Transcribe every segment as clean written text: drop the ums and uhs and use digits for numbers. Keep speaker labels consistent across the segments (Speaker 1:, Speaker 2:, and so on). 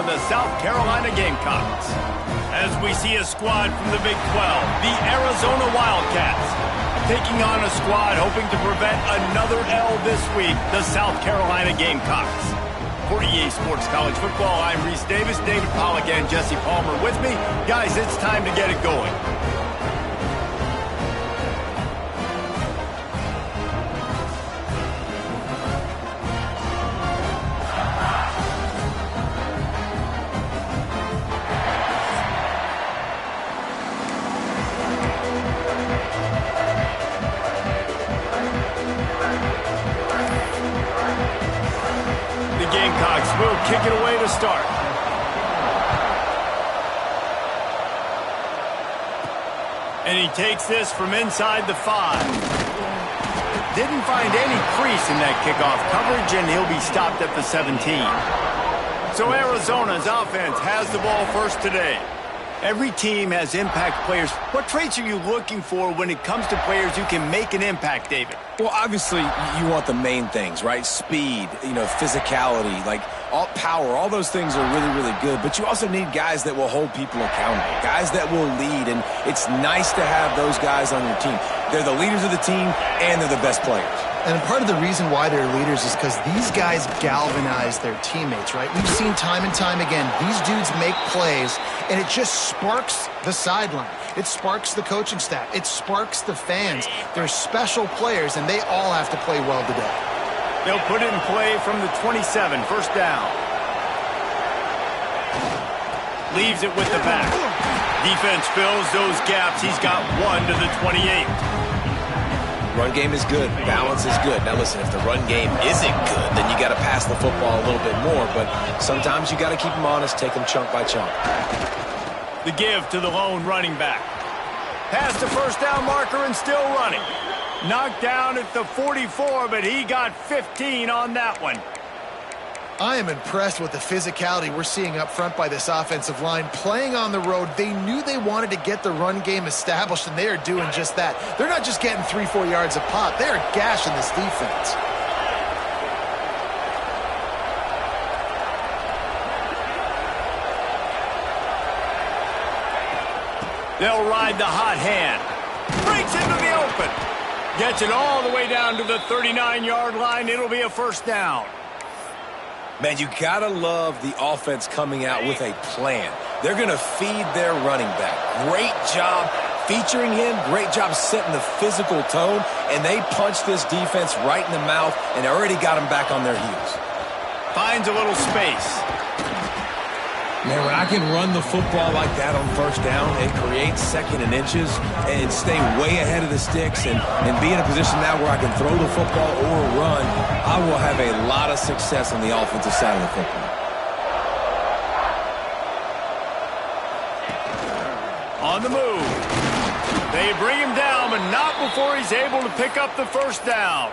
Speaker 1: the South Carolina Gamecocks. As we see a squad from the Big 12, the Arizona Wildcats, taking on a squad hoping to prevent another L this week, the South Carolina Gamecocks. For EA Sports College Football, I'm Reese Davis, David Pollack, and Jesse Palmer with me. Guys, it's time to get it going. Gamecocks will kick it away to start. And he takes this from inside the 5. Didn't find any crease in that kickoff coverage, and he'll be stopped at the 17. So Arizona's offense has the ball first today. Every team has impact players. What traits are you looking for when it comes to players who can make an impact, David?
Speaker 2: Well, obviously, you want the main things, right? Speed, physicality, all power, all those things are really, really good. But you also need guys that will hold people accountable, guys that will lead. And it's nice to have those guys on your team. They're the leaders of the team, and they're the best players.
Speaker 3: And part of the reason why they're leaders is because these guys galvanize their teammates, right? We've seen time and time again, these dudes make plays, and it just sparks the sideline. It sparks the coaching staff. It sparks the fans. They're special players, and they all have to play well today.
Speaker 1: They'll put it in play from the 27, first down. Leaves it with the back. Defense fills those gaps. He's got 1 to the 28.
Speaker 2: Run game is good. Balance is good. Now listen, if the run game isn't good, then you got to pass the football a little bit more. But sometimes you got to keep them honest, take them chunk by chunk.
Speaker 1: The give to the lone running back. Past the first down marker and still running. Knocked down at the 44, but he got 15 on that one.
Speaker 3: I am impressed with the physicality we're seeing up front by this offensive line. Playing on the road, they knew they wanted to get the run game established, and they are doing just that. They're not just getting 3-4 yards a pop. They are gashing this defense.
Speaker 1: They'll ride the hot hand. Breaks into the open. Gets it all the way down to the 39-yard line. It'll be a first down.
Speaker 2: Man, you gotta love the offense coming out with a plan. They're gonna feed their running back. Great job featuring him. Great job setting the physical tone. And they punched this defense right in the mouth and already got them back on their heels.
Speaker 1: Finds a little space.
Speaker 2: Man, when I can run the football like that on first down and create second and inches and stay way ahead of the sticks and be in a position now where I can throw the football or run, I will have a lot of success on the offensive side of the football.
Speaker 1: On the move. They bring him down, but not before he's able to pick up the first down.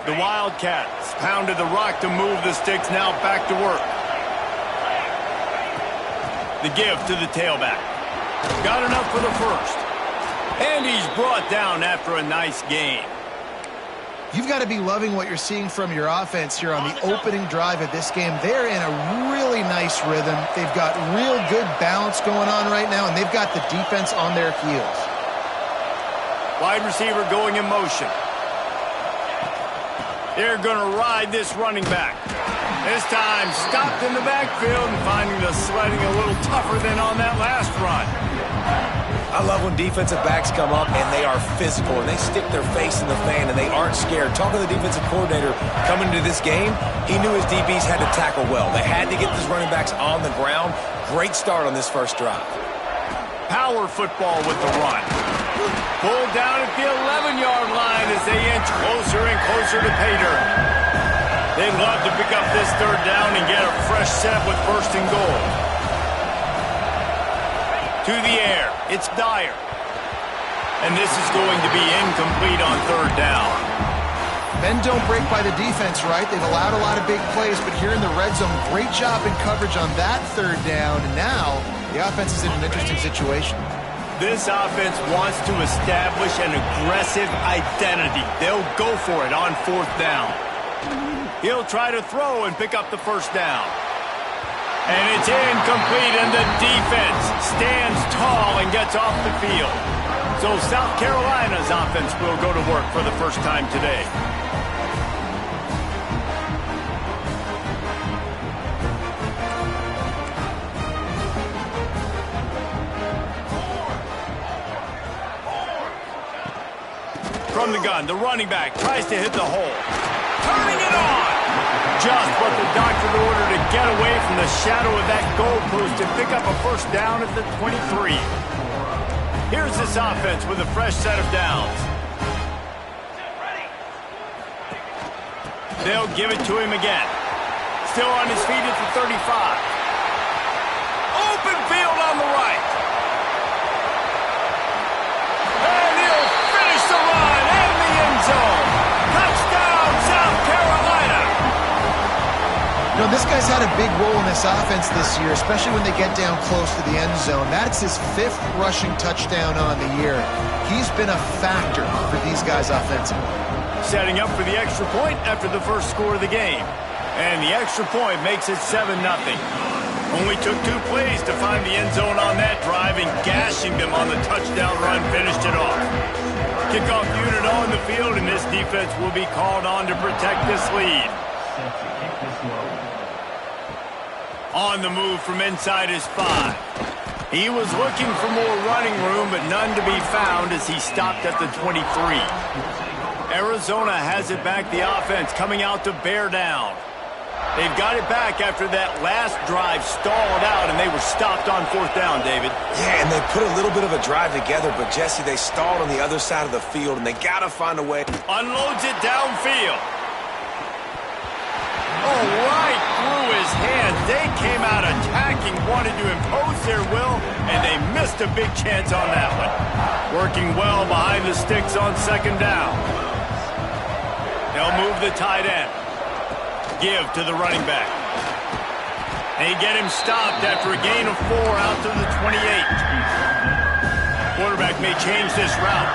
Speaker 1: The Wildcats pounded the rock to move the sticks, now back to work. The give to the tailback. Got enough for the first. And he's brought down after a nice gain.
Speaker 3: You've got to be loving what you're seeing from your offense here on the opening drive of this game. They're in a really nice rhythm. They've got real good balance going on right now, and they've got the defense on their heels.
Speaker 1: Wide receiver going in motion. They're going to ride this running back. This time stopped in the backfield and finding the sledding a little tougher than on that last run.
Speaker 2: I love when defensive backs come up and they are physical and they stick their face in the fan and they aren't scared. Talking to the defensive coordinator coming into this game, he knew his DBs had to tackle well. They had to get these running backs on the ground. Great start on this first drive.
Speaker 1: Power football with the run. Pulled down at the 11-yard line as they inch closer and closer to pay dirt. They'd love to pick up this third down and get a fresh set with first and goal. To the air, it's Dyer. And this is going to be incomplete on third down.
Speaker 3: Bend don't break by the defense, right? They've allowed a lot of big plays, but here in the red zone, great job in coverage on that third down. And now the offense is in an interesting situation.
Speaker 1: This offense wants to establish an aggressive identity. They'll go for it on fourth down. He'll try to throw and pick up the first down. And it's incomplete, and the defense stands tall and gets off the field. So South Carolina's offense will go to work for the first time today. From the gun, the running back tries to hit the hole. Turning it on! Just what the doctor ordered to get away from the shadow of that goalpost and pick up a first down at the 23. Here's this offense with a fresh set of downs. They'll give it to him again. Still on his feet at the 35. Open field on the right. And he'll finish the run in the end zone. Touchdown, South Carolina.
Speaker 3: You know, this guy's had a big role in this offense this year, especially when they get down close to the end zone. That's his 5th rushing touchdown on the year. He's been a factor for these guys offensively.
Speaker 1: Setting up for the extra point after the first score of the game. And the extra point makes it 7-0. Only took 2 plays to find the end zone on that drive, and gashing them on the touchdown run finished it off. Kickoff unit on the field, and this defense will be called on to protect this lead. On the move from inside his 5. He was looking for more running room, but none to be found as he stopped at the 23. Arizona has it back, the offense coming out to bear down. They've got it back after that last drive stalled out, and they were stopped on 4th down, David.
Speaker 2: Yeah, and they put a little bit of a drive together, but, Jesse, they stalled on the other side of the field, and they got to find a way.
Speaker 1: Unloads it downfield. Oh, right through his hands. They came out attacking, wanted to impose their will, and they missed a big chance on that one. Working well behind the sticks on 2nd down. They'll move the tight end. Give to the running back. They get him stopped after a gain of 4 out to the 28. Quarterback may change this route.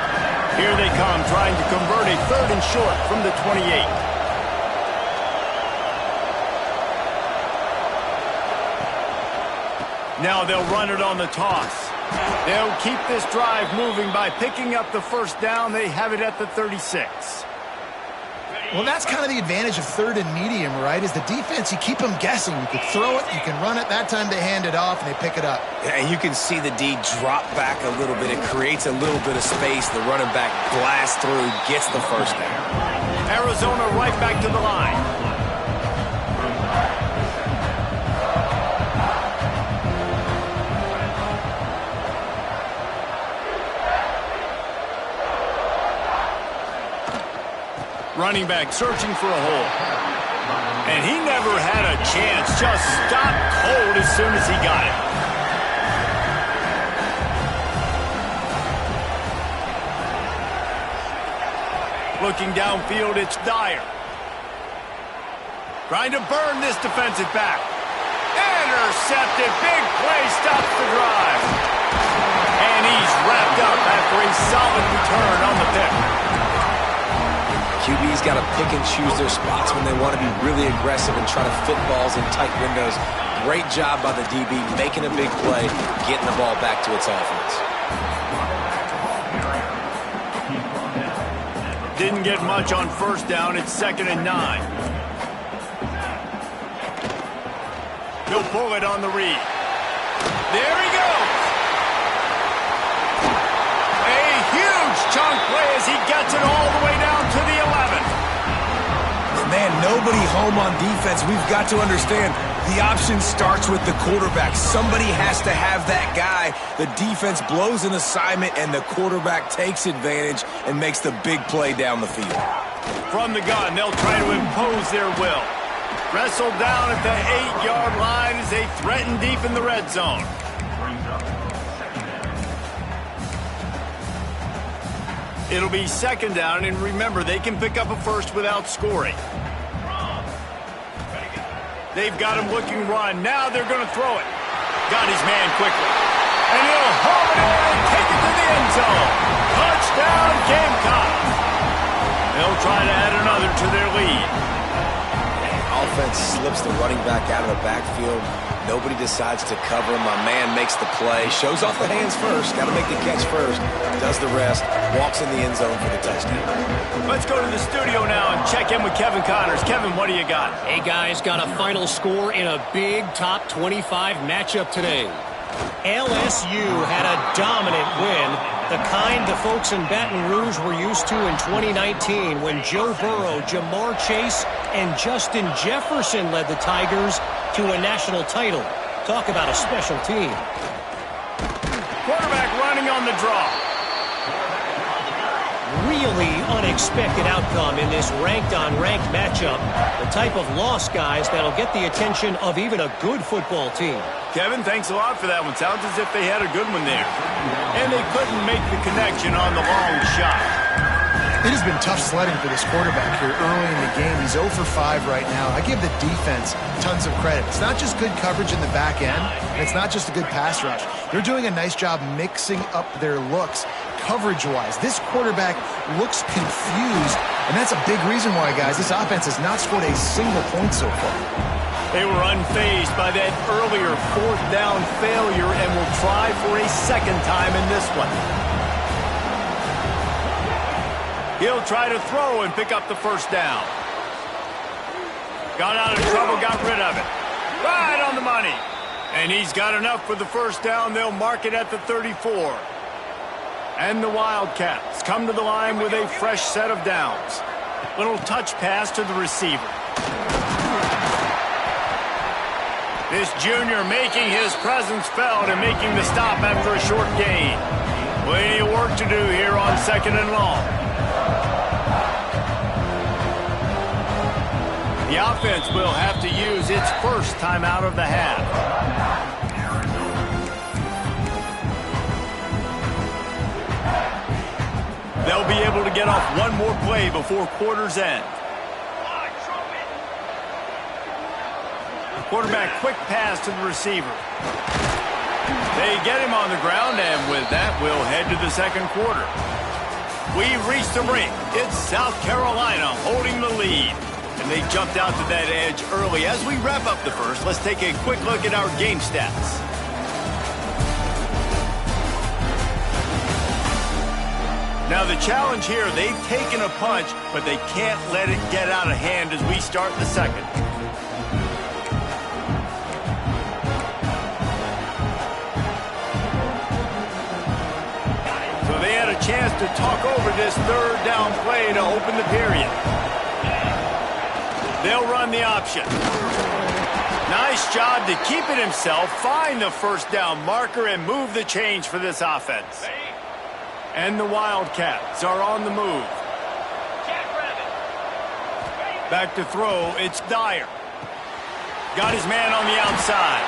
Speaker 1: Here they come, trying to convert a 3rd and short from the 28. Now they'll run it on the toss. They'll keep this drive moving by picking up the first down. They have it at the 36.
Speaker 3: Well, that's kind of the advantage of 3rd and medium, right? Is the defense, you keep them guessing. You can throw it, you can run it. That time they hand it off and they pick it up.
Speaker 2: Yeah, and you can see the D drop back a little bit. It creates a little bit of space. The running back blasts through, gets the first down.
Speaker 1: Arizona right back to the line. Running back searching for a hole. And he never had a chance. Just stopped cold as soon as he got it. Looking downfield, it's Dyer. Trying to burn this defensive back. Intercepted. Big play stops the drive. And he's wrapped up after a solid return on the pick.
Speaker 2: QB's got to pick and choose their spots when they want to be really aggressive and try to fit balls in tight windows. Great job by the DB making a big play, getting the ball back to its offense.
Speaker 1: Didn't get much on 1st down. It's 2nd and 9. He'll pull it on the read. There he goes. A huge chunk play as he gets it all the way down to the 11.
Speaker 2: Man, nobody home on defense. We've got to understand the option starts with the quarterback. Somebody has to have that guy. The defense blows an assignment, and the quarterback takes advantage and makes the big play down the field.
Speaker 1: From the gun, they'll try to impose their will. Wrestled down at the 8-yard line as they threaten deep in the red zone. It'll be 2nd down, and remember, they can pick up a first without scoring. They've got him looking run. Now they're going to throw it. Got his man quickly. And he'll haul it in and take it to the end zone. Touchdown, Gamecocks. They'll try to add another to their lead.
Speaker 2: offense slips the running back out of the backfield. Nobody decides to cover him. My man makes the play, shows off the hands first, got to make the catch first, does the rest, walks in the end zone for the touchdown.
Speaker 1: Let's go to the studio now and check in with Kevin Connors. Kevin, what do you got?
Speaker 4: Hey, guys, got a final score in a big top 25 matchup today. LSU had a dominant win, the kind the folks in Baton Rouge were used to in 2019 when Joe Burrow, Jamar Chase, and Justin Jefferson led the Tigers to a national title. Talk about a special team.
Speaker 1: Quarterback running on the draw.
Speaker 4: Really unexpected outcome in this ranked-on-ranked matchup. The type of loss, guys, that'll get the attention of even a good football team.
Speaker 1: Kevin, thanks a lot for that one. Sounds as if they had a good one there. And they couldn't make the connection on the long shot.
Speaker 3: It has been tough sledding for this quarterback here early in the game. He's 0 for 5 right now. I give the defense tons of credit. It's not just good coverage in the back end, and it's not just a good pass rush. They're doing a nice job mixing up their looks coverage-wise. This quarterback looks confused, and that's a big reason why, guys, this offense has not scored a single point so far.
Speaker 1: They were unfazed by that earlier fourth down failure and will try for a second time in this one. He'll try to throw and pick up the first down. Got out of trouble, got rid of it. Right on the money. And he's got enough for the first down. They'll mark it at the 34. And the Wildcats come to the line with a fresh set of downs. Little touch pass to the receiver. This junior making his presence felt and making the stop after a short gain. Plenty of work to do here on 2nd and long. The offense will have to use its first timeout of the half. They'll be able to get off one more play before quarter's end. Quarterback quick pass to the receiver. They get him on the ground, and with that, we'll head to the second quarter. We've reached the brink. It's South Carolina holding the lead. And they jumped out to that edge early. As we wrap up the first, let's take a quick look at our game stats. Now the challenge here, they've taken a punch, but they can't let it get out of hand as we start the second. So they had a chance to talk over this third down play to open the period. They'll run the option. Nice job to keep it himself, find the first down marker, and move the change for this offense. And the Wildcats are on the move. Back to throw, it's Dyer. Got his man on the outside.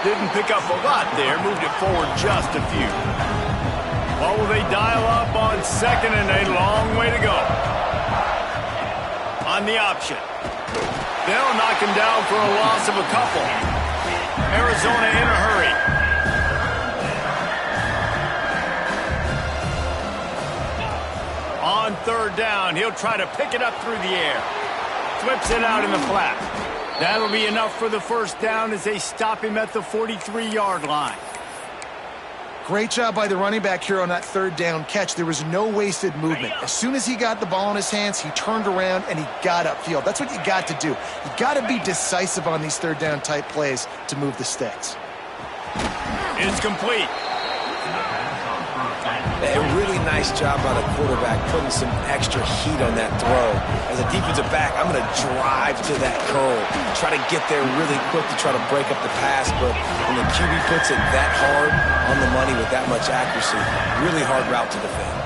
Speaker 1: Didn't pick up a lot there, moved it forward just a few. What will they dial up on second and a long way to go? On the option. They'll knock him down for a loss of a couple. Arizona in a hurry. On third down, he'll try to pick it up through the air. Flips it out in the flat. That'll be enough for the first down as they stop him at the 43-yard line.
Speaker 3: Great job by the running back here on that third down catch. There was no wasted movement. As soon as he got the ball in his hands, he turned around and he got upfield. That's what you got to do. You got to be decisive on these third down type plays to move the sticks.
Speaker 1: It's complete.
Speaker 2: A really nice job by the quarterback putting some extra heat on that throw. As a defensive back, I'm going to drive to that curl, try to get there really quick to try to break up the pass, but when the QB puts it that hard on the money with that much accuracy, really hard route to defend.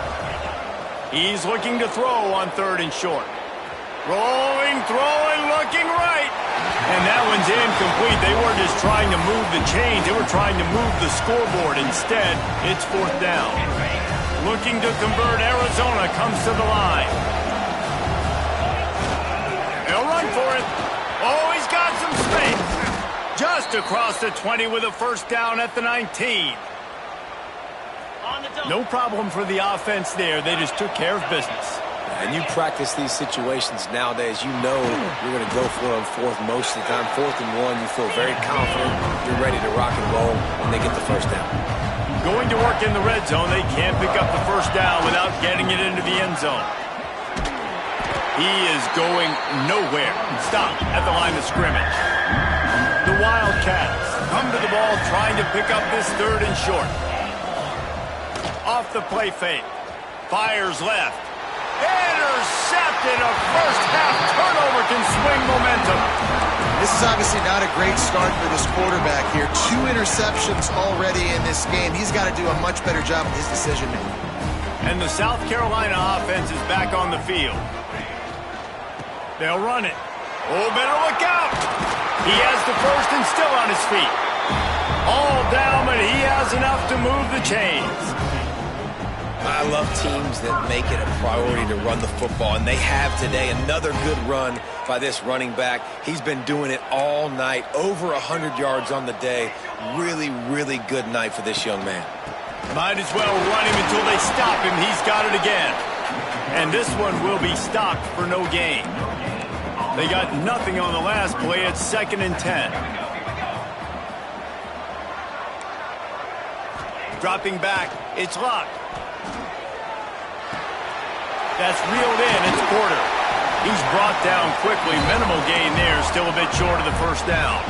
Speaker 1: He's looking to throw on third and short. Rolling, throwing, looking right. And that one's incomplete. They weren't just trying to move the chains. They were trying to move the scoreboard. Instead, it's fourth down. Looking to convert, Arizona comes to the line. They'll run for it. Oh, he's got some space. Just across the 20 with a first down at the 19. No problem for the offense there. They just took care of business.
Speaker 2: And you practice these situations nowadays, you know you're going to go for it on fourth most of the time. 4th and 1, you feel very confident. You're ready to rock and roll when they get the first down.
Speaker 1: Going to work in the red zone. They can't pick up the first down without getting it into the end zone. He is going nowhere. Stop at the line of scrimmage. The Wildcats come to the ball trying to pick up this 3rd and short. Off the play fake. Fires left. Intercepted. A first-half turnover can swing momentum.
Speaker 3: This is obviously not a great start for this quarterback here. 2 interceptions already in this game. He's got to do a much better job with his decision-making.
Speaker 1: And the South Carolina offense is back on the field. They'll run it. Oh, better look out. He has the first and still on his feet. All down, but he has enough to move the chains.
Speaker 2: I love teams that make it a priority to run the football, and they have today. Another good run by this running back. He's been doing it all night, over 100 yards on the day. Really, really good night for this young man.
Speaker 1: Might as well run him until they stop him. He's got it again. And this one will be stopped for no gain. They got nothing on the last play. It's 2nd and 10. Dropping back. It's Locke. That's reeled in. It's Porter. He's brought down quickly. Minimal gain there. Still a bit short of the first down.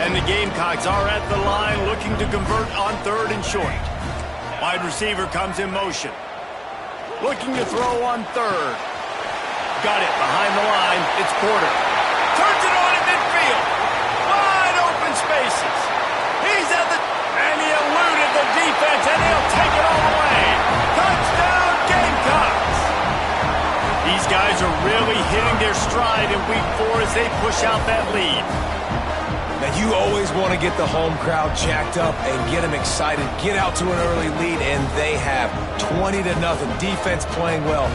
Speaker 1: And the Gamecocks are at the line looking to convert on 3rd and short. Wide receiver comes in motion. Looking to throw on 3rd. Got it behind the line. It's Porter. Turns it on at midfield. Wide open spaces. He's at the... And he eluded the defense, and he'll take it all the way. Touchdown, Gamecocks. These guys are really hitting their stride in Week 4 as they push out that lead.
Speaker 2: Now, you always want to get the home crowd jacked up and get them excited. Get out to an early lead, and they have 20-0. Defense playing well,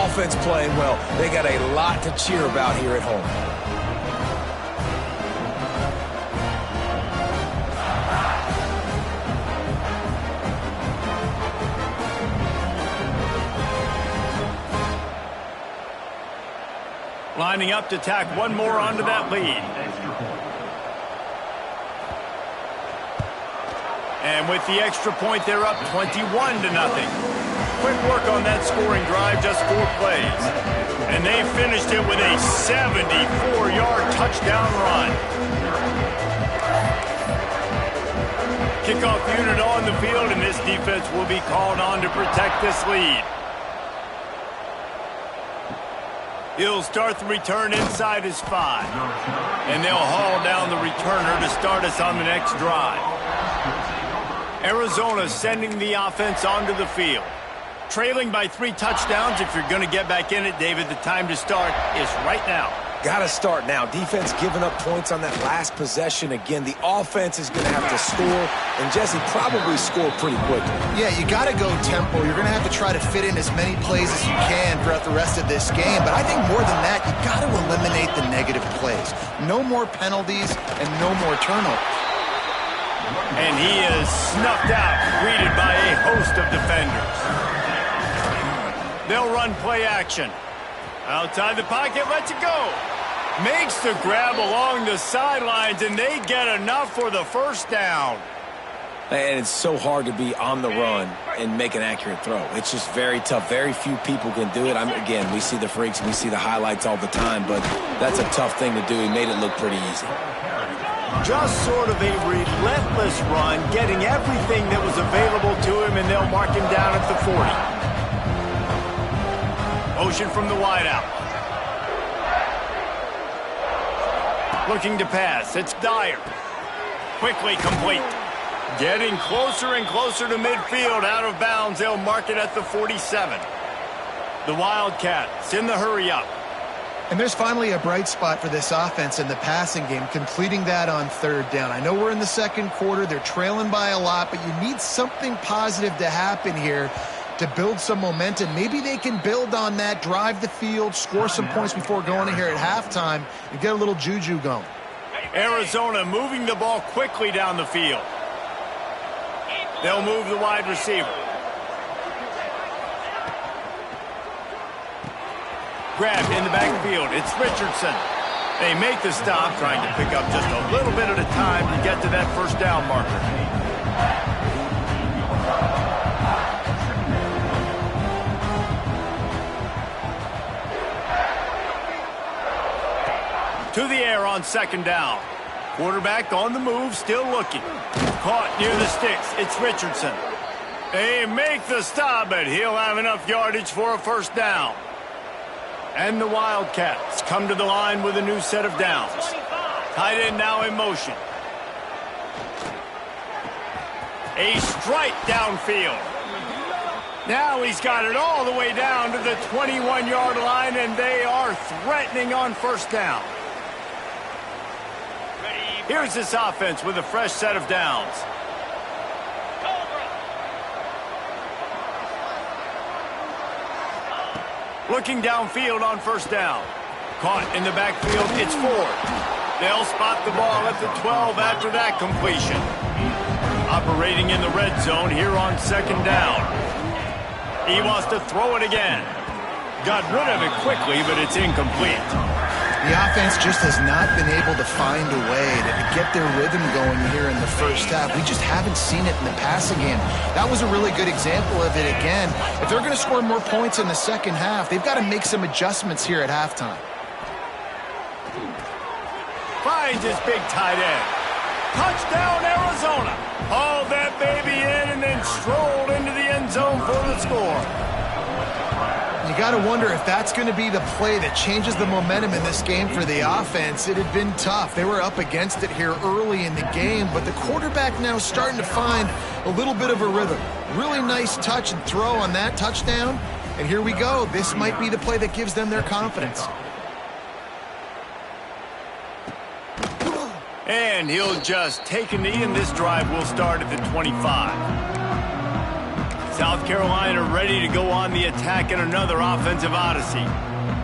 Speaker 2: offense playing well. They got a lot to cheer about here at home.
Speaker 1: Lining up to tack one more onto that lead. And with the extra point, they're up 21-0. Quick work on that scoring drive, just 4 plays. And they finished it with a 74-yard touchdown run. Kickoff unit on the field, and this defense will be called on to protect this lead. He'll start the return inside his 5. And they'll haul down the returner to start us on the next drive. Arizona sending the offense onto the field. Trailing by 3 touchdowns. If you're going to get back in it, David, the time to start is right now.
Speaker 2: Got to start now. Defense giving up points on that last possession. Again, the offense is going to have to score, and Jesse probably score pretty quickly.
Speaker 3: Yeah, you got to go tempo. You're going to have to try to fit in as many plays as you can throughout the rest of this game. But I think more than that, you got to eliminate the negative plays. No more penalties and no more turnovers.
Speaker 1: And he is snuffed out, greeted by a host of defenders. They'll run play action. Outside the pocket, lets it go. Makes the grab along the sidelines, and they get enough for the first down.
Speaker 2: And it's so hard to be on the run and make an accurate throw. It's just very tough. Very few people can do it. Again, we see the freaks and we see the highlights all the time, but that's a tough thing to do. He made it look pretty easy.
Speaker 1: Just sort of a relentless run, getting everything that was available to him, and they'll mark him down at the 40. Motion from the wideout. Looking to pass. It's Dyer. Quickly complete. Getting closer and closer to midfield. Out of bounds. They'll mark it at the 47. The Wildcats in the hurry up.
Speaker 3: And there's finally a bright spot for this offense in the passing game, completing that on 3rd down. I know we're in the 2nd quarter. They're trailing by a lot, but you need something positive to happen here to build some momentum. Maybe they can build on that, drive the field, score some points before going in here at halftime, and get a little juju going.
Speaker 1: Arizona moving the ball quickly down the field. They'll move the wide receiver. grabbed in the backfield. It's Richardson. They make the stop, trying to pick up just a little bit at a time to get to that first down marker. To the air on second down. Quarterback on the move, still looking. Caught near the sticks. It's Richardson. They make the stop, but he'll have enough yardage for a first down. And the Wildcats come to the line with a new set of downs. Tight end now in motion. A strike downfield. Now he's got it all the way down to the 21-yard line, and they are threatening on first down. Here's this offense with a fresh set of downs. Looking downfield on first down. Caught in the backfield, it's Ford. They'll spot the ball at the 12 after that completion. Operating in the red zone here on second down. He wants to throw it again. Got rid of it quickly, but it's incomplete.
Speaker 3: The offense just has not been able to find a way to get their rhythm going here in the first half. We just haven't seen it in the passing game. That was a really good example of it again. If they're going to score more points in the second half, they've got to make some adjustments here at halftime.
Speaker 1: Finds his big tight end. Touchdown, Arizona. Hauled that baby in and then strolled into the end zone for the score.
Speaker 3: You got to wonder if that's going to be the play that changes the momentum in this game for the offense. It had been tough. They were up against it here early in the game, but the quarterback now starting to find a little bit of a rhythm. Really nice touch and throw on that touchdown. And here we go. This might be the play that gives them their confidence.
Speaker 1: And he'll just take a knee, and this drive will start at the 25. South Carolina ready to go on the attack in another offensive odyssey.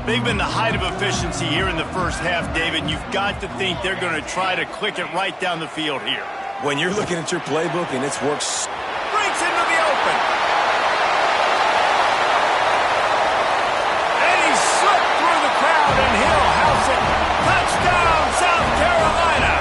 Speaker 1: They've been the height of efficiency here in the first half, David. You've got to think they're going to try to click it right down the field here.
Speaker 2: When you're looking at your playbook and it's worked...
Speaker 1: Breaks into the open. And he slipped through the crowd, and he'll house it. Touchdown, South Carolina.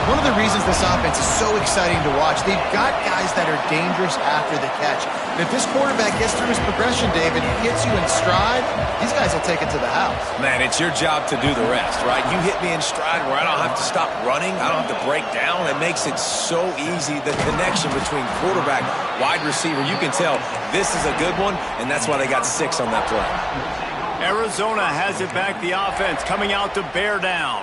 Speaker 3: One of the reasons this offense is so exciting to watch, they've got guys that are dangerous after the catch. And if this quarterback gets through his progression, David, he hits you in stride, these guys will take it to the house.
Speaker 2: Man, it's your job to do the rest, right? You hit me in stride where I don't have to stop running. I don't have to break down. It makes it so easy. The connection between quarterback, wide receiver, you can tell this is a good one, and that's why they got 6 on that play.
Speaker 1: Arizona has it back, the offense coming out to bear down.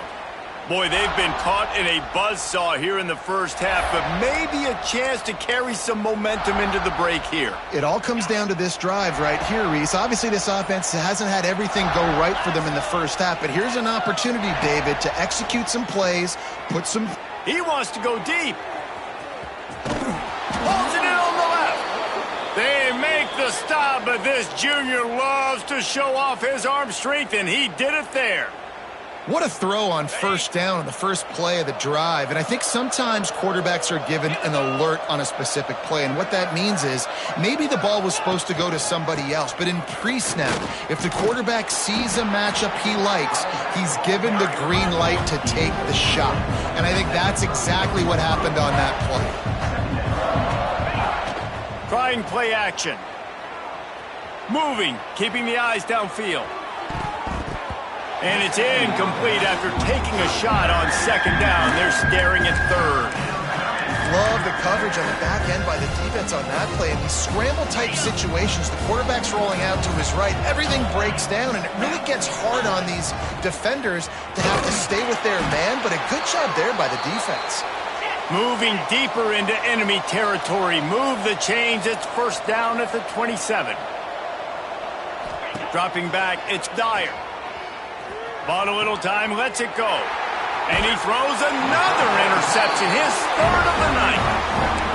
Speaker 1: Boy, they've been caught in a buzzsaw here in the first half, but maybe a chance to carry some momentum into the break here.
Speaker 3: It all comes down to this drive right here, Reese. Obviously, this offense hasn't had everything go right for them in the first half, but here's an opportunity, David, to execute some plays, put some...
Speaker 1: He wants to go deep. Holds it in on the left. They make the stop, but this junior loves to show off his arm strength, and he did it there.
Speaker 3: What a throw on first down on the first play of the drive. And I think sometimes quarterbacks are given an alert on a specific play. And what that means is maybe the ball was supposed to go to somebody else. But in pre-snap, if the quarterback sees a matchup he likes, he's given the green light to take the shot. And I think that's exactly what happened on that play.
Speaker 1: Trying play action. Moving, keeping the eyes downfield. And it's incomplete after taking a shot on second down. They're staring at third.
Speaker 3: Love the coverage on the back end by the defense on that play. In these scramble-type situations, the quarterback's rolling out to his right. Everything breaks down, and it really gets hard on these defenders to have to stay with their man, but a good job there by the defense.
Speaker 1: Moving deeper into enemy territory. Move the chains. It's first down at the 27. Dropping back, it's Dyer. Bought a little time, lets it go. And he throws another interception, his third of the night.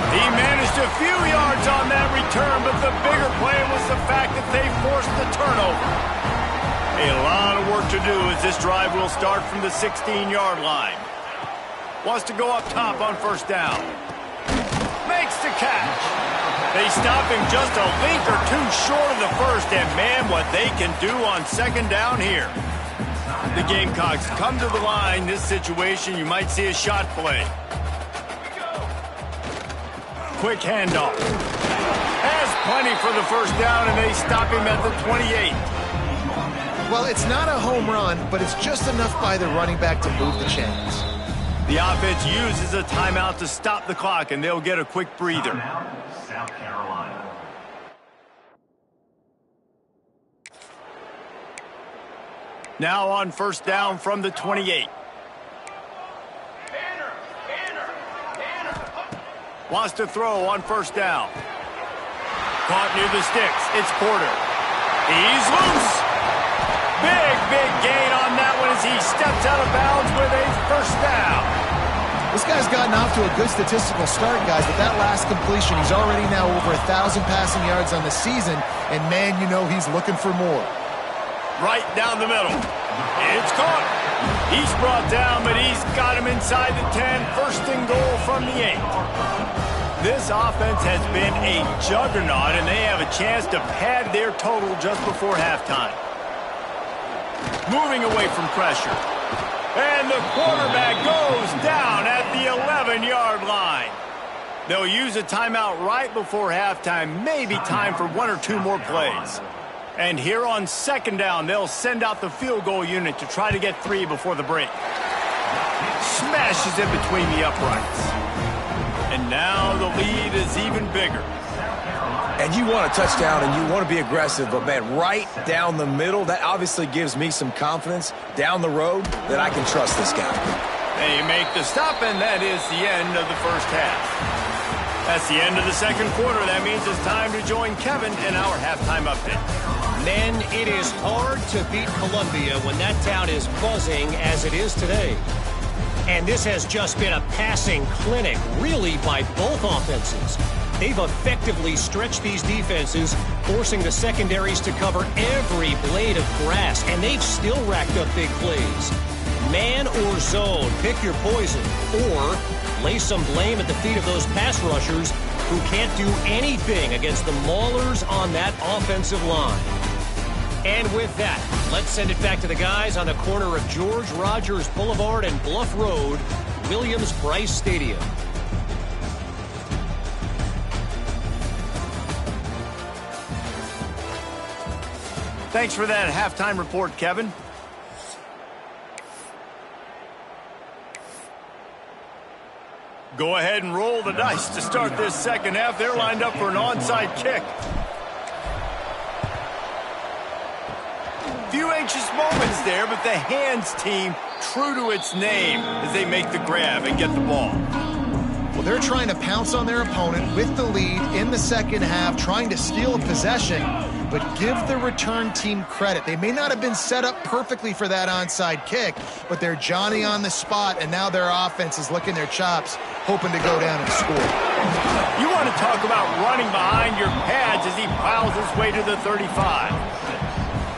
Speaker 1: He managed a few yards on that return, but the bigger play was the fact that they forced the turnover. A lot of work to do as this drive will start from the 16-yard line. Wants to go up top on first down. Makes the catch. They stop him just a link or two short of the first, and man, what they can do on second down here. The Gamecocks come to the line. This situation, you might see a shot play. Quick handoff. Has plenty for the first down, and they stop him at the 28.
Speaker 3: Well, it's not a home run, but it's just enough by the running back to move the chains.
Speaker 1: The offense uses a timeout to stop the clock, and they'll get a quick breather.
Speaker 5: South Carolina.
Speaker 1: Now on first down from the 28. Wants to throw on first down. Caught near the sticks. It's Porter. He's loose. Big gain on that one as he steps out of bounds with a first down.
Speaker 3: This guy's gotten off to a good statistical start, guys, but that last completion, he's already now over 1,000 passing yards on the season, and man, you know he's looking for more.
Speaker 1: Right down the middle. It's caught. He's brought down, but he's got him inside the 10. First and goal from the 8. This offense has been a juggernaut, and they have a chance to pad their total just before halftime. Moving away from pressure. And the quarterback goes down at the 11-yard line. They'll use a timeout right before halftime, maybe time for one or two more plays. And here on second down, they'll send out the field goal unit to try to get 3 before the break. Smashes in between the uprights. And now the lead is even bigger.
Speaker 2: And you want a touchdown and you want to be aggressive, but man, right down the middle, that obviously gives me some confidence down the road that I can trust this guy.
Speaker 1: They make the stop, and that is the end of the first half. That's the end of the second quarter. That means it's time to join Kevin in our halftime update.
Speaker 4: Men, it is hard to beat Columbia when that town is buzzing as it is today. And this has just been a passing clinic, really, by both offenses. They've effectively stretched these defenses, forcing the secondaries to cover every blade of grass, and they've still racked up big plays. Man or zone, pick your poison, or lay some blame at the feet of those pass rushers who can't do anything against the maulers on that offensive line. And with that, let's send it back to the guys on the corner of George Rogers Boulevard and Bluff Road, Williams-Brice Stadium.
Speaker 1: Thanks for that halftime report, Kevin. Go ahead and roll the dice to start this second half. They're lined up for an onside kick. Few anxious moments there, but the hands team true to its name as they make the grab and get the ball.
Speaker 3: Well, they're trying to pounce on their opponent with the lead in the second half, trying to steal a possession, but give the return team credit. They may not have been set up perfectly for that onside kick, but they're Johnny on the spot, and now their offense is licking their chops, hoping to go down and score.
Speaker 1: You want to talk about running behind your pads as he piles his way to the 35.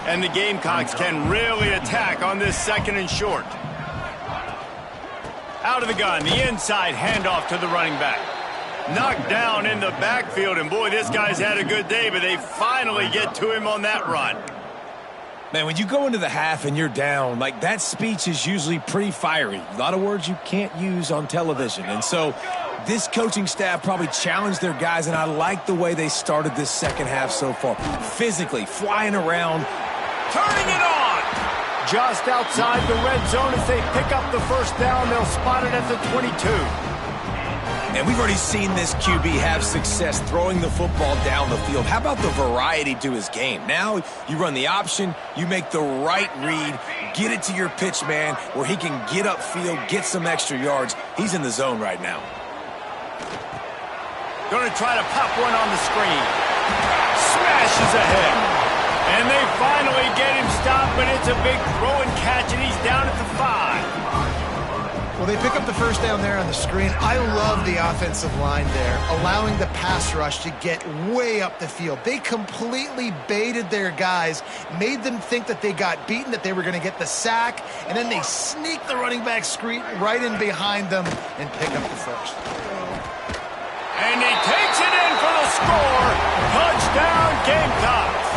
Speaker 1: And the Gamecocks can really attack on this second and short. Out of the gun, the inside handoff to the running back. Knocked down in the backfield, and boy, this guy's had a good day, but they finally get to him on that run.
Speaker 2: Man, when you go into the half and you're down, like that speech is usually pretty fiery. A lot of words you can't use on television. And so this coaching staff probably challenged their guys, and I like the way they started this second half so far. Physically, flying around.
Speaker 1: Turning it on! Just outside the red zone as they pick up the first down. They'll spot it at the 22.
Speaker 2: And we've already seen this QB have success throwing the football down the field. How about the variety to his game? Now you run the option, you make the right read, get it to your pitch man where he can get upfield, get some extra yards. He's in the zone right now.
Speaker 1: Going to try to pop one on the screen. Smashes ahead. And they finally get him stopped, but it's a big throw and catch, and he's down at the 5.
Speaker 3: Well, they pick up the first down there on the screen. I love the offensive line there, allowing the pass rush to get way up the field. They completely baited their guys, made them think that they got beaten, that they were going to get the sack, and then they sneak the running back screen right in behind them and pick up the first.
Speaker 1: And he takes it in for the score. Touchdown, Gamecocks.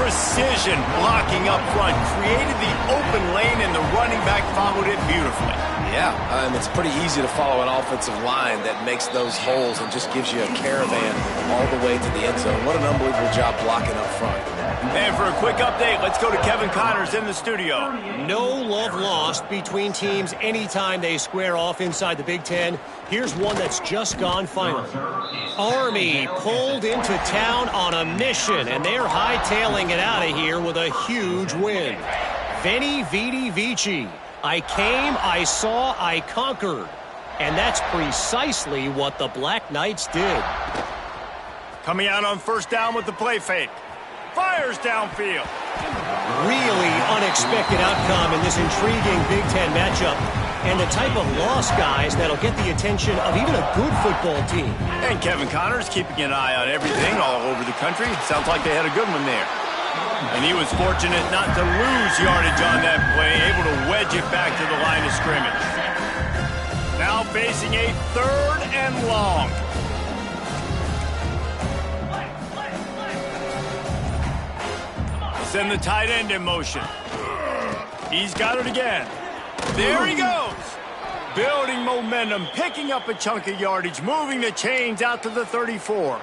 Speaker 1: Precision blocking up front created the open lane, and the running back followed it beautifully.
Speaker 2: Yeah, it's pretty easy to follow an offensive line that makes those holes and just gives you a caravan all the way to the end zone. What an unbelievable job blocking up front.
Speaker 1: And for a quick update, let's go to Kevin Connors in the studio.
Speaker 4: No love lost between teams anytime they square off inside the Big Ten. Here's one that's just gone final. Army pulled into town on a mission, and they're hightailing it out of here with a huge win. Veni, Vidi, Vici. I came, I saw, I conquered. And that's precisely what the Black Knights did.
Speaker 1: Coming out on first down with the play fake. Fires downfield.
Speaker 4: Really unexpected outcome in this intriguing Big Ten matchup. And the type of loss, guys, that'll get the attention of even a good football team.
Speaker 1: And Kevin Connors keeping an eye on everything all over the country. Sounds like they had a good one there. And he was fortunate not to lose yardage on that play, able to wedge it back to the line of scrimmage. Now facing a 3rd and long. Send the tight end in motion. He's got it again. There he goes. Building momentum, picking up a chunk of yardage, moving the chains out to the 34.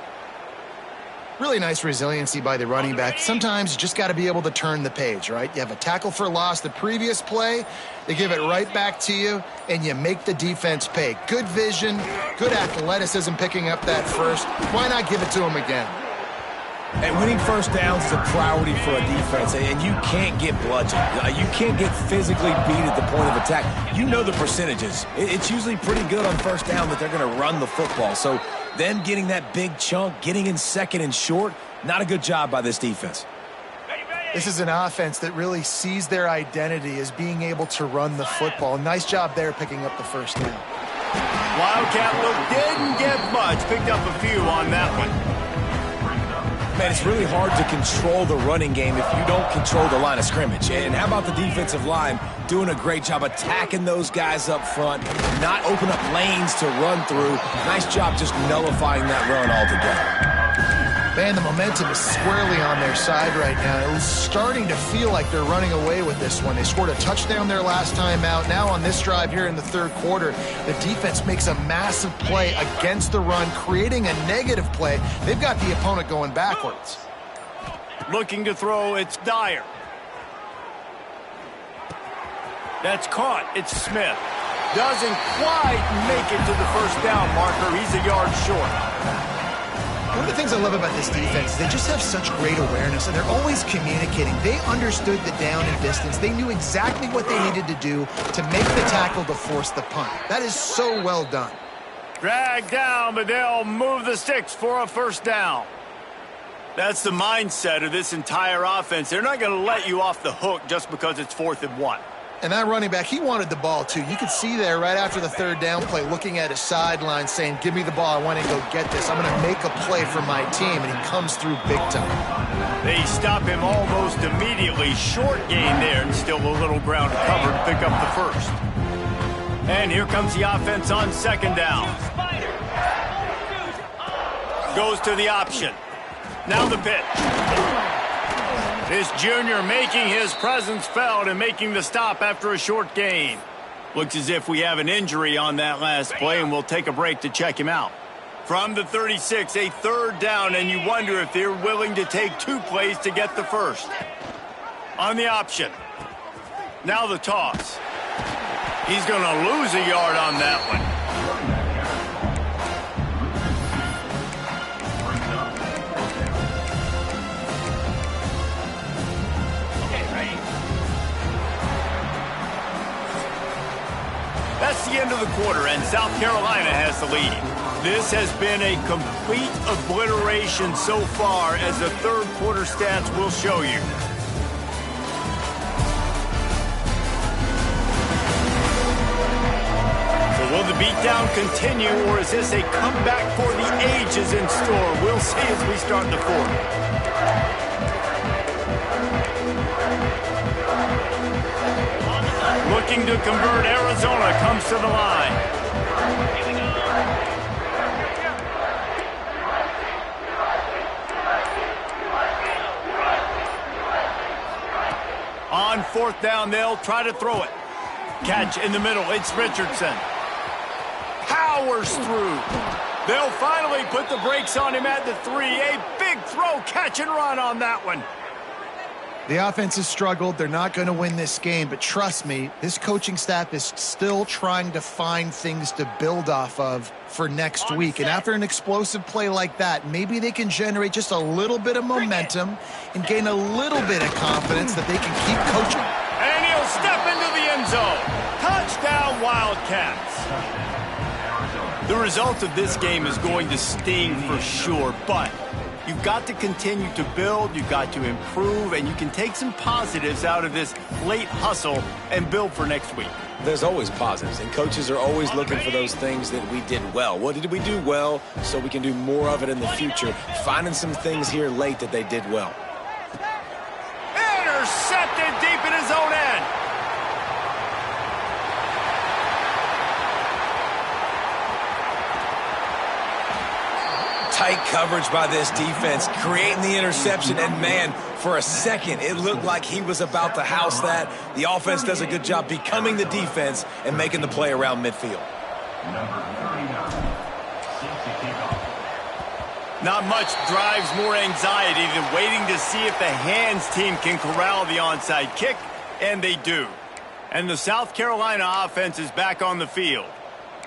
Speaker 3: Really nice resiliency by the running back. Sometimes you just got to be able to turn the page, right? You have a tackle for loss the previous play, they give it right back to you, and you make the defense pay. Good vision, good athleticism picking up that first. Why not give it to him again?
Speaker 2: And winning first downs is a priority for a defense, and you can't get bludgeoned. You can't get physically beat at the point of attack. You know the percentages. It's usually pretty good on first down that they're going to run the football. So them getting that big chunk, getting in second and short, not a good job by this defense.
Speaker 3: This is an offense that really sees their identity as being able to run the football. Nice job there picking up the first down.
Speaker 1: Wildcat look didn't get much. Picked up a few on that one.
Speaker 2: Man, it's really hard to control the running game if you don't control the line of scrimmage. And how about the defensive line doing a great job attacking those guys up front, not open up lanes to run through. Nice job just nullifying that run altogether.
Speaker 3: Man, the momentum is squarely on their side right now. It was starting to feel like they're running away with this one. They scored a touchdown their last time out. Now on this drive here in the 3rd quarter, the defense makes a massive play against the run, creating a negative play. They've got the opponent going backwards.
Speaker 1: Looking to throw, it's Dyer. That's caught. It's Smith. Doesn't quite make it to the first down marker. He's a yard short.
Speaker 3: One of the things I love about this defense is they just have such great awareness, and they're always communicating. They understood the down and distance. They knew exactly what they needed to do to make the tackle to force the punt. That is so well done.
Speaker 1: Drag down, but they'll move the sticks for a first down. That's the mindset of this entire offense. They're not going to let you off the hook just because it's 4th and 1.
Speaker 3: And that running back, he wanted the ball, too. You could see there right after the 3rd down play, looking at his sideline, saying, give me the ball. I want to go get this. I'm going to make a play for my team. And he comes through big time.
Speaker 1: They stop him almost immediately. Short gain there, and still a little ground to cover to pick up the first. And here comes the offense on 2nd down. Goes to the option. Now the pitch. This junior making his presence felt and making the stop after a short gain. Looks as if we have an injury on that last play, and we'll take a break to check him out. From the 36, a 3rd down, and you wonder if they're willing to take 2 plays to get the first. On the option. Now the toss. He's going to lose a yard on that one. That's the end of the quarter, and South Carolina has the lead. This has been a complete obliteration so far, as the 3rd quarter stats will show you. So will the beatdown continue, or is this a comeback for the ages in store? We'll see as we start the 4th. Looking to convert, Arizona comes to the line. 4th down, they'll try to throw it. Catch in the middle. It's Richardson. Powers through. They'll finally put the brakes on him at the 3. A big throw, catch and run on that one.
Speaker 3: The offense has struggled. They're not going to win this game, but trust me, this coaching staff is still trying to find things to build off of for next week. And after an explosive play like that, maybe they can generate just a little bit of momentum and gain a little bit of confidence that they can keep coaching.
Speaker 1: And he'll step into the end zone. Touchdown, Wildcats. The result of this game is going to sting for sure, but you've got to continue to build, you've got to improve, and you can take some positives out of this late hustle and build for next week.
Speaker 2: There's always positives, and coaches are always looking for those things that we did well. What did we do well so we can do more of it in the future? Finding some things here late that they did well.
Speaker 1: Intercepted deep in his own end.
Speaker 2: Tight coverage by this defense, creating the interception, and man, for a second, it looked like he was about to house that. The offense does a good job becoming the defense and making the play around midfield.
Speaker 5: Number 39, safety kickoff.
Speaker 1: Not much drives more anxiety than waiting to see if the hands team can corral the onside kick, and they do. And the South Carolina offense is back on the field.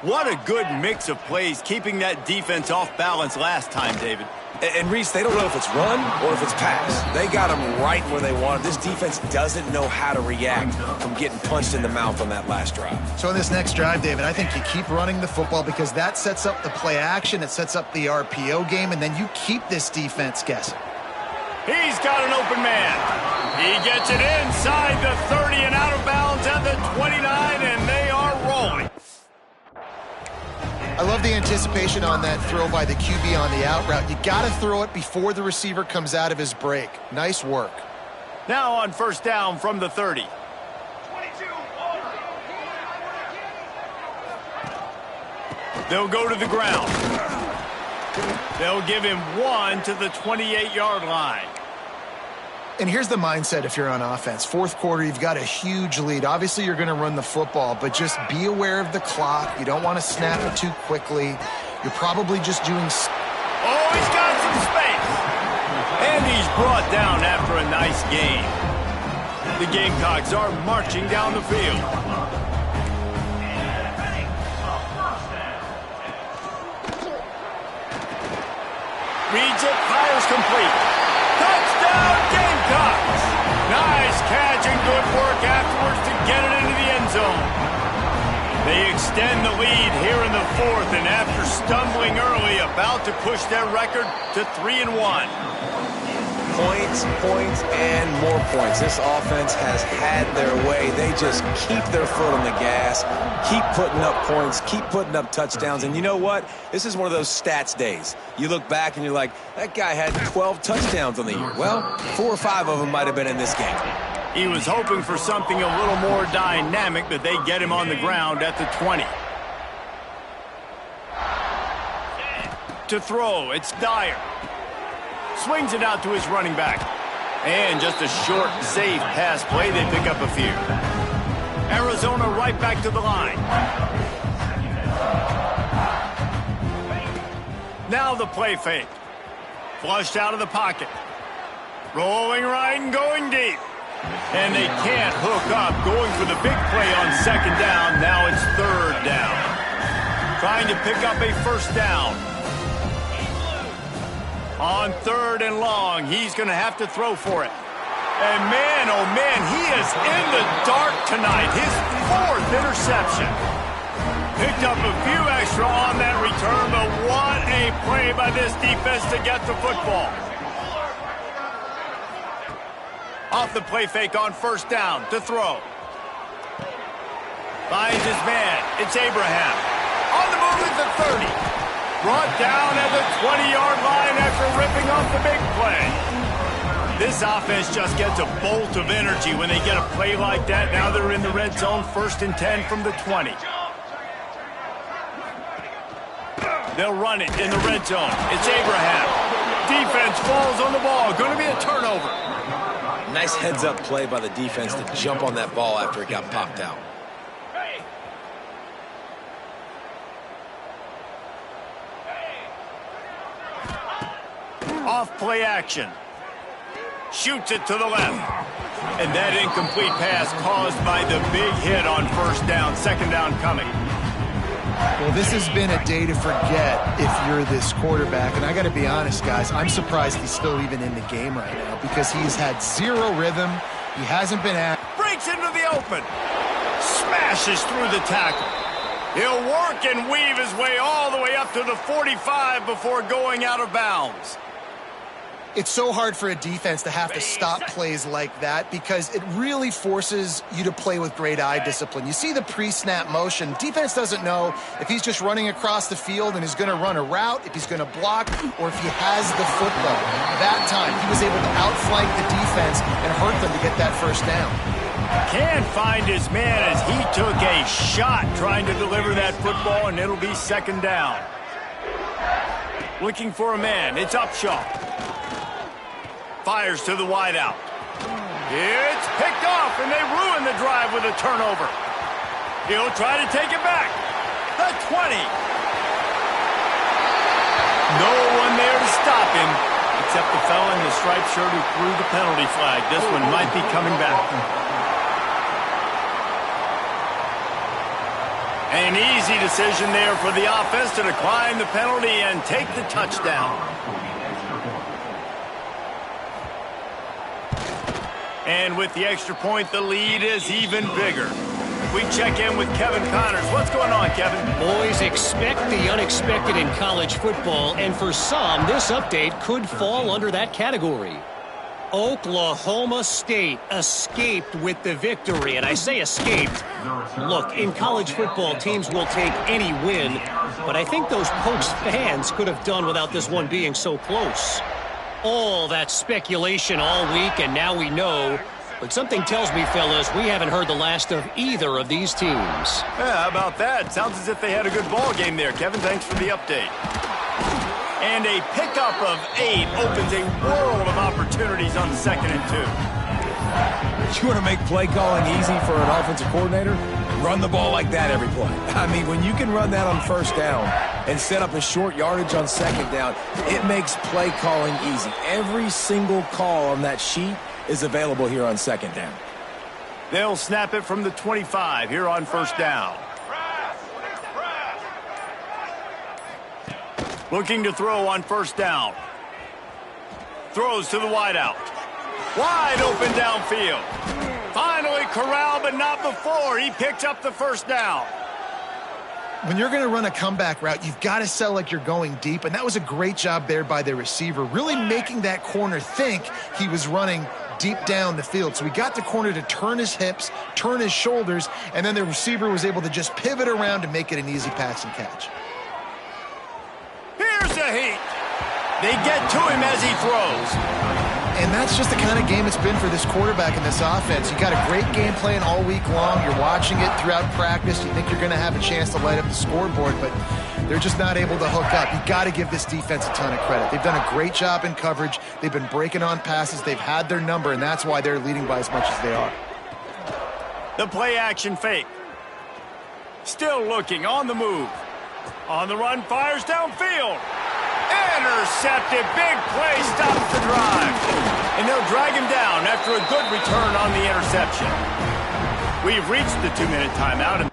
Speaker 1: What a good mix of plays, keeping that defense off balance last time, David.
Speaker 2: And Reese, they don't know if it's run or if it's pass. They got them right where they want them. This defense doesn't know how to react from getting punched in the mouth on that last drive.
Speaker 3: So in this next drive, David, I think you keep running the football because that sets up the play action, it sets up the RPO game, and then you keep this defense guessing.
Speaker 1: He's got an open man. He gets it inside the 30 and out of bounds at the 29, and they are rolling.
Speaker 3: I love the anticipation on that throw by the QB on the out route. You got to throw it before the receiver comes out of his break. Nice work.
Speaker 1: Now on 1st down from the 30. They'll go to the ground. They'll give him 1 to the 28-yard line.
Speaker 3: And here's the mindset if you're on offense. 4th quarter, you've got a huge lead. Obviously, you're going to run the football, but just be aware of the clock. You don't want to snap it too quickly. You're probably just doing...
Speaker 1: Oh, he's got some space. And he's brought down after a nice game. The Gamecocks are marching down the field. Reads it, fires complete. Touchdown, Gamecocks! Nice catch and good work afterwards to get it into the end zone. They extend the lead here in the 4th, and after stumbling early, about to push their record to 3-1.
Speaker 2: Points, points, and more points. This offense has had their way. They just keep their foot on the gas, keep putting up points, keep putting up touchdowns. And you know what? This is one of those stats days. You look back and you're like, that guy had 12 touchdowns on the year. Well, 4 or 5 of them might have been in this game.
Speaker 1: He was hoping for something a little more dynamic, but they get him on the ground at the 20. To throw, it's Dyer. Swings it out to his running back. And just a short, safe pass play. They pick up a few. Arizona right back to the line. Now the play fake. Flushed out of the pocket. Rolling right and going deep. And they can't hook up. Going for the big play on 2nd down. Now it's 3rd down. Trying to pick up a 1st down. On 3rd and long, he's going to have to throw for it. And man, oh man, he is in the dark tonight. His 4th interception. Picked up a few extra on that return, but what a play by this defense to get the football. Off the play fake on 1st down to throw. Finds his man. It's Abraham. On the move at the 30. Brought down at the 20-yard line after ripping off the big play. This offense just gets a bolt of energy when they get a play like that. Now they're in the red zone, 1st and 10 from the 20. They'll run it in the red zone. It's Abraham. Defense falls on the ball. Going to be a turnover.
Speaker 2: Nice heads-up play by the defense to jump on that ball after it got popped out.
Speaker 1: Off play action. Shoots it to the left. And that incomplete pass caused by the big hit on first down. Second down coming.
Speaker 3: Well, this has been a day to forget if you're this quarterback. And I got to be honest, guys, I'm surprised he's still even in the game right now because he's had zero rhythm. He hasn't been at.
Speaker 1: Breaks into the open. Smashes through the tackle. He'll work and weave his way all the way up to the 45 before going out of bounds.
Speaker 3: It's so hard for a defense to have to stop plays like that because it really forces you to play with great eye discipline. You see the pre-snap motion. Defense doesn't know if he's just running across the field and is going to run a route, if he's going to block, or if he has the football. That time, he was able to outflank the defense and hurt them to get that first down.
Speaker 1: Can't find his man as he took a shot trying to deliver that football, and it'll be second down. Looking for a man. It's Upshaw. Fires to the wideout. It's picked off, and they ruin the drive with a turnover. He'll try to take it back. The 20. No one there to stop him, except the fella in the striped shirt who threw the penalty flag. This one might be coming back. An easy decision there for the offense to decline the penalty and take the touchdown. And with the extra point, the lead is even bigger. We check in with Kevin Connors. What's going on, Kevin?
Speaker 4: Boys, expect the unexpected in college football, and for some, this update could fall under that category. Oklahoma State escaped with the victory, and I say escaped. Look, in college football, teams will take any win, but I think those Pokes fans could have done without this one being so close. All that speculation all week, and now we know. But something tells me, fellas, we haven't heard the last of either of these teams.
Speaker 1: Yeah, how about that? Sounds as if they had a good ball game there, Kevin. Thanks for the update. And a pickup of 8 opens a world of opportunities on 2nd and 2.
Speaker 2: You want to make play calling easy for an offensive coordinator? Run the ball like that every play. I mean, when you can run that on first down and set up a short yardage on second down, it makes play calling easy. Every single call on that sheet is available here on second down.
Speaker 1: They'll snap it from the 25 here on first down. Looking to throw on first down. Throws to the wideout. Wide open downfield. Finally corralled, but not before. He picked up the first down.
Speaker 3: When you're going to run a comeback route, you've got to sell like you're going deep, and that was a great job there by the receiver, really making that corner think he was running deep down the field. So we got the corner to turn his hips, turn his shoulders, and then the receiver was able to just pivot around to make it an easy pass and catch.
Speaker 1: Here's a heat. They get to him as he throws.
Speaker 3: And that's just the kind of game it's been for this quarterback in this offense. You got a great game plan all week long. You're watching it throughout practice. You think you're going to have a chance to light up the scoreboard, but they're just not able to hook up. You got to give this defense a ton of credit. They've done a great job in coverage. They've been breaking on passes. They've had their number, and that's why they're leading by as much as they are.
Speaker 1: The play action fake. Still looking on the move. On the run, fires downfield. Intercepted. Big play stops the drive. And they'll drag him down after a good return on the interception. We've reached the 2-minute timeout.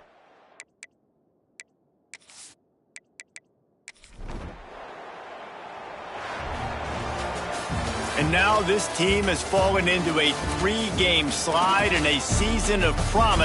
Speaker 1: And now this team has fallen into a 3-game slide and a season of promise.